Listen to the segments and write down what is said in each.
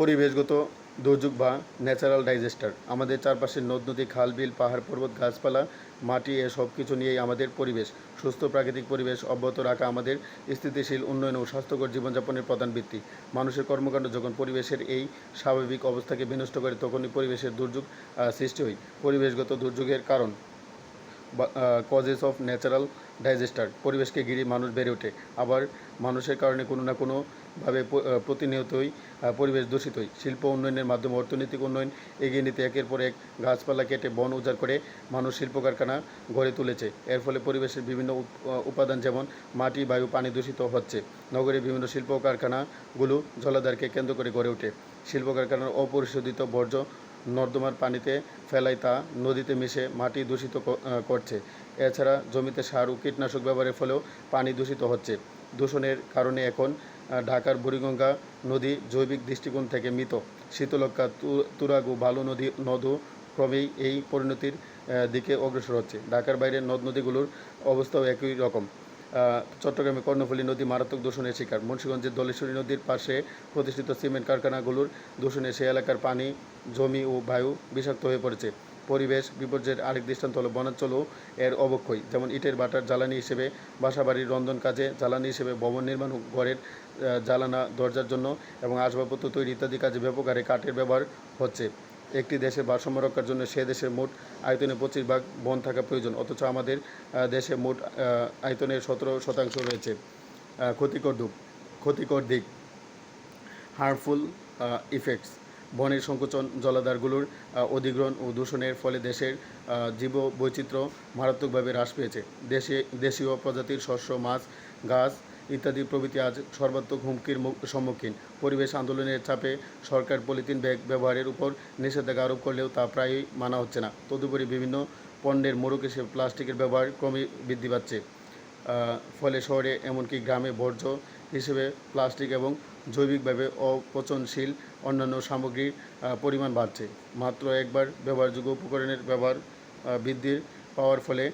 পরিবেশগত দুর্যোগ বা ন্যাচারাল ডাইজাস্টার আমাদের চারপাশের নদ নদী খাল বিল পাহাড় পর্বত গাছপালা মাটি এ সব কিছু নিয়েই আমাদের পরিবেশ। সুস্থ প্রাকৃতিক পরিবেশ অব্যাহত রাখা আমাদের স্থিতিশীল উন্নয়ন ও স্বাস্থ্যকর জীবনযাপনের প্রধান ভিত্তি। মানুষের কর্মকাণ্ড যখন পরিবেশের এই স্বাভাবিক অবস্থাকে বিনষ্ট করে তখনই পরিবেশের দুর্যোগ সৃষ্টি হয়। পরিবেশগত দুর্যোগের কারণ কজেস অফ ন্যাচারাল ডাইজাস্টার পরিবেশকে ঘিরে মানুষ বেড়ে ওঠে, আবার মানুষের কারণে কোনো না কোনোভাবে প্রতিনিয়তই পরিবেশ দূষিত হয়। শিল্প উন্নয়নের মাধ্যমে অর্থনৈতিক উন্নয়ন এগিয়ে নিতে একের পর এক গাছপালা কেটে বন উজাড় করে মানুষ শিল্প কারখানা গড়ে তুলেছে। এর ফলে পরিবেশের বিভিন্ন উপাদান যেমন মাটি বায়ু পানি দূষিত হচ্ছে। নগরে বিভিন্ন শিল্প কারখানাগুলো জলাধারকে কেন্দ্র করে গড়ে ওঠে। শিল্প কারখানার অপরিশোধিত বর্জ্য নর্দমার পানিতে ফেলায় তা নদীতে মিশে মাটি দূষিত করছে। এছাড়া জমিতে সার ও কীটনাশক ব্যবহারের ফলেও পানি দূষিত হচ্ছে। দূষণের কারণে এখন ঢাকার বুড়িগঙ্গা নদী জৈবিক দৃষ্টিকোণ থেকে মৃত। শীতলক্ষ্যা তুরাগ ও বালু নদও ক্রমেই এই পরিণতির দিকে অগ্রসর হচ্ছে। ঢাকার বাইরের নদ নদীগুলোর অবস্থাও একই রকম। চট্টগ্রামে কর্ণফুলী নদী মারাত্মক দূষণের শিকার। মুন্সিগঞ্জের ধলেশ্বরী নদীর পাশে প্রতিষ্ঠিত সিমেন্ট কারখানাগুলোর দূষণে সে এলাকার পানি জমি ও বায়ু বিষাক্ত হয়ে পড়েছে। পরিবেশ বিপর্যয়ের আরেক দৃষ্টান্ত হলো বনাঞ্চলও এর অবক্ষয়। যেমন ইটের ভাটার জ্বালানি হিসেবে বাসাবাড়ির রন্ধন কাজে, জ্বালানি হিসেবে ভবন নির্মাণ ও ঘরের জ্বালানা দরজার জন্য এবং আসবাবপত্র তৈরি ইত্যাদি কাজে ব্যাপক হারে কাঠের ব্যবহার হচ্ছে। একটি দেশের ভারসাম্য রক্ষার জন্য সে দেশের মোট আয়তনের 25% বন থাকা প্রয়োজন, অথচ আমাদের দেশে মোট আয়তনের 17% রয়েছে। ক্ষতিকর দিক হার্মফুল ইফেক্টস বনের সংকোচন, জলাধারগুলোর অধিগ্রহণ ও দূষণের ফলে দেশের জীববৈচিত্র্য মারাত্মকভাবে হ্রাস পেয়েছে। দেশীয় প্রজাতির শস্য, মাছ, গাছ ইত্যাদি প্রভৃতি আজ সর্বাত্মক হুমকির সম্মুখীন। পরিবেশ আন্দোলনের চাপে সরকার পলিথিন ব্যাগ ব্যবহারের উপর নিষেধাজ্ঞা আরোপ করলেও তা প্রায়ই মানা হচ্ছে না। তদুপরি বিভিন্ন পণ্যের মোড়ক হিসেবে প্লাস্টিকের ব্যবহার ক্রমেই বৃদ্ধি পাচ্ছে। ফলে শহরে এমনকি গ্রামে বর্জ্য হিসেবে প্লাস্টিক এবং জৈবিকভাবে অপচনশীল অন্যান্য সামগ্রীর পরিমাণ বাড়ছে। মাত্র একবার ব্যবহারযোগ্য উপকরণের ব্যবহার বৃদ্ধি পাওয়ার ফলে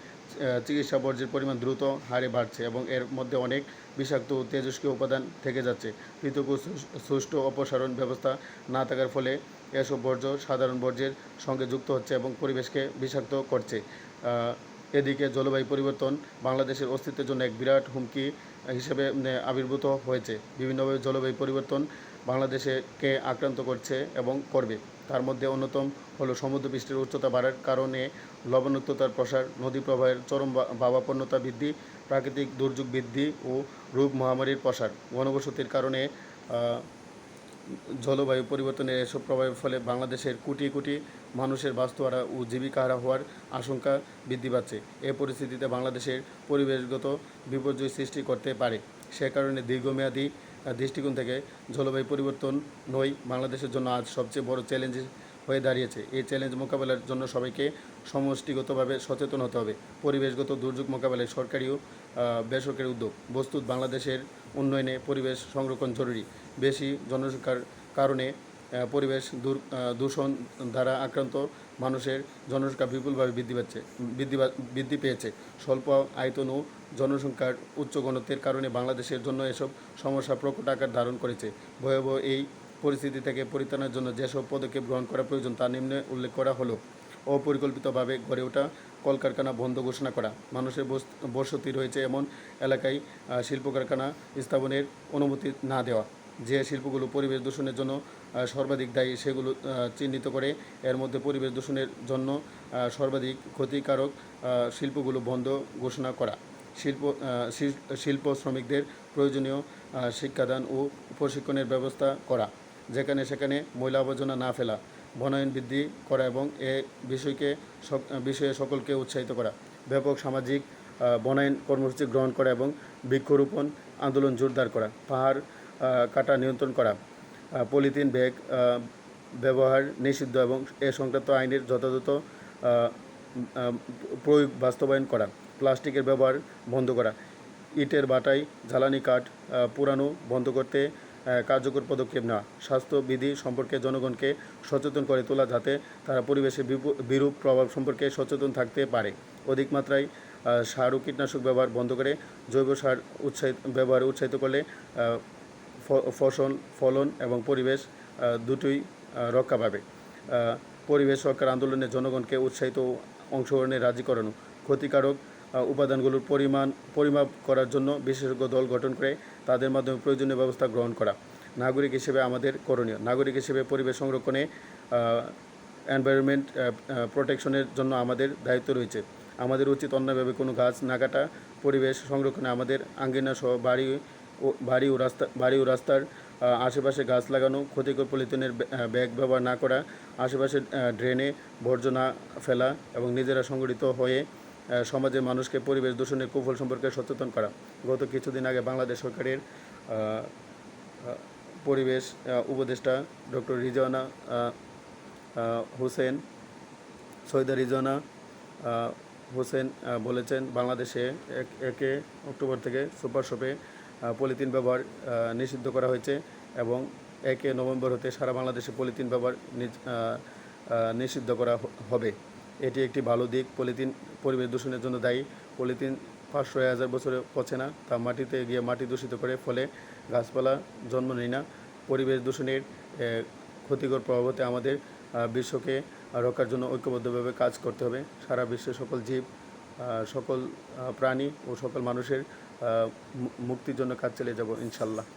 চিকিৎসা বর্জ্যের পরিমাণ দ্রুত হারে বাড়ছে এবং এর মধ্যে অনেক বিষাক্ত ও তেজস্ক্রিয় উপাদান থেকে যাচ্ছে। পৃথক ও সুষ্ঠু অপসারণ ব্যবস্থা না থাকার ফলে এসব বর্জ্য সাধারণ বর্জ্যের সঙ্গে যুক্ত হচ্ছে এবং পরিবেশকে বিষাক্ত করছে। এদিকে জলবায়ু পরিবর্তন বাংলাদেশের অস্তিত্বের জন্য এক বিরাট হুমকি হিসেবে আবির্ভূত হয়েছে। বিভিন্নভাবে জলবায়ু পরিবর্তন বাংলাদেশকে আক্রান্ত করছে এবং করবে। তার মধ্যে অন্যতম হলো সমুদ্রপৃষ্ঠের উচ্চতা বাড়ার কারণে লবণাক্ততার প্রসার, নদী প্রবাহের চরম ভাবাপন্নতা বৃদ্ধি, প্রাকৃতিক দুর্যোগ বৃদ্ধি ও রোগ মহামারীর প্রসার। ঘনবসতির কারণে জলবায়ু পরিবর্তনের এসব প্রভাবের ফলে বাংলাদেশের কোটি কোটি মানুষের বাস্তুহারা ও জীবিকাহারা হওয়ার আশঙ্কা বৃদ্ধি পাচ্ছে। এ পরিস্থিতিতে বাংলাদেশের পরিবেশগত বিপর্যয় সৃষ্টি করতে পারে। সে কারণে দীর্ঘমেয়াদী দৃষ্টিকোণ থেকে জলবায়ু পরিবর্তন নয় বাংলাদেশের জন্য আজ সবচেয়ে বড় চ্যালেঞ্জ হয়ে দাঁড়িয়েছে। এই চ্যালেঞ্জ মোকাবেলার জন্য সবাইকে সমষ্টিগতভাবে সচেতন হতে হবে। পরিবেশগত দুর্যোগ মোকাবেলায় সরকারি ও বেসরকারি উদ্যোগ। বস্তুত বাংলাদেশের উন্নয়নে পরিবেশ সংরক্ষণ জরুরি। বেশি জনসংখ্যার কারণে পরিবেশ দূষণ দ্বারা আক্রান্ত মানুষের জনসংখ্যা বিপুলভাবে বৃদ্ধি পেয়েছে। স্বল্প আয়তন ও জনসংখ্যার উচ্চ ঘনত্বের কারণে বাংলাদেশের জন্য এসব সমস্যা প্রকট আকার ধারণ করেছে। ভয়াবহ এই পরিস্থিতি থেকে পরিত্রাণের জন্য যেসব পদক্ষেপ গ্রহণ করা প্রয়োজন তা নিম্নে উল্লেখ করা হলো। অপরিকল্পিতভাবে গড়ে ওঠা কলকারখানা বন্ধ ঘোষণা করা। মানুষের বসতি রয়েছে এমন এলাকায় শিল্প কারখানা স্থাপনের অনুমতি না দেওয়া। যে শিল্পগুলো পরিবেশ দূষণের জন্য সর্বাধিক দায়ী সেগুলো চিহ্নিত করে এর মধ্যে পরিবেশ দূষণের জন্য সর্বাধিক ক্ষতিকারক শিল্পগুলো বন্ধ ঘোষণা করা। শিল্প শ্রমিকদের প্রয়োজনীয় শিক্ষাদান ও প্রশিক্ষণের ব্যবস্থা করা। যেখানে সেখানে ময়লা আবর্জনা না ফেলা। বনায়ন বৃদ্ধি করা এবং এ বিষয়ে সকলকে উৎসাহিত করা। ব্যাপক সামাজিক বনায়ন কর্মসূচি গ্রহণ করা এবং বৃক্ষরোপণ আন্দোলন জোরদার করা। পাহাড় কাটা নিয়ন্ত্রণ করা। পলিথিন ব্যাগ ব্যবহার নিষিদ্ধ এবং এ সংক্রান্ত আইনের যথাযথ প্রয়োগ বাস্তবায়ন করা। প্লাস্টিকের ব্যবহার বন্ধ করা। ইটের ভাটায় জ্বালানি কাঠ পোড়ানো বন্ধ করতে কার্যকর পদক্ষেপ নেওয়া। স্বাস্থ্যবিধি সম্পর্কে জনগণকে সচেতন করে তোলা যাতে তারা পরিবেশের বিরূপ প্রভাব সম্পর্কে সচেতন থাকতে পারে। অধিক মাত্রায় সার ও কীটনাশক ব্যবহার বন্ধ করে জৈব সার ব্যবহারে উৎসাহিত করলে ফসল ফলন এবং পরিবেশ দুটোই রক্ষা পাবে। পরিবেশ রক্ষার আন্দোলনে জনগণকে উৎসাহিত ও অংশগ্রহণে রাজি করানো, ক্ষতিকারক উপাদানগুলোর পরিমাপ করার জন্য বিশেষজ্ঞ দল গঠন করে তাদের মাধ্যমে প্রয়োজনীয় ব্যবস্থা গ্রহণ করা। নাগরিক হিসেবে আমাদের করণীয়, নাগরিক হিসেবে পরিবেশ সংরক্ষণে এনভায়রনমেন্ট প্রোটেকশনের জন্য আমাদের দায়িত্ব রয়েছে। আমাদের উচিত অন্যভাবে কোনো গাছ না কাটা, পরিবেশ সংরক্ষণে আমাদের আঙ্গিনা সহ বাড়ি ও রাস্তার আশেপাশে গাছ লাগানো, ক্ষতিকর পলিথিনের ব্যাগ ব্যবহার না করা, আশেপাশে ড্রেনে বর্জ্য না ফেলা এবং নিজেরা সংগঠিত হয়ে সমাজের মানুষকে পরিবেশ দূষণের কুফল সম্পর্কে সচেতন করা। গত কিছুদিন আগে বাংলাদেশ সরকারের পরিবেশ উপদেষ্টা ডক্টর রিজওয়ানা হোসেন সৈয়দা রিজওয়ানা হোসেন বলেছেন, বাংলাদেশে 1 অক্টোবর থেকে সুপার শপে পলিথিন ব্যবহার নিষিদ্ধ করা হয়েছে এবং 1 নভেম্বর হতে সারা বাংলাদেশে পলিথিন ব্যবহার নিষিদ্ধ করা হবে। এটি একটি ভালো দিক। পলিথিন পরিবেশ দূষণের জন্য দায়ী। পলিথিন 500-1000 বছরে পচে না, তা মাটিতে গিয়ে মাটি দূষিত করে, ফলে গাছপালা জন্ম নেয় না। পরিবেশ দূষণের ক্ষতিকর প্রভাব হতে আমাদের বিশ্বকে রক্ষার জন্য ঐক্যবদ্ধভাবে কাজ করতে হবে। সারা বিশ্বের সকল জীব, সকল প্রাণী ও সকল মানুষের মুক্তির জন্য কাজ চালিয়ে যাব ইনশাল্লাহ।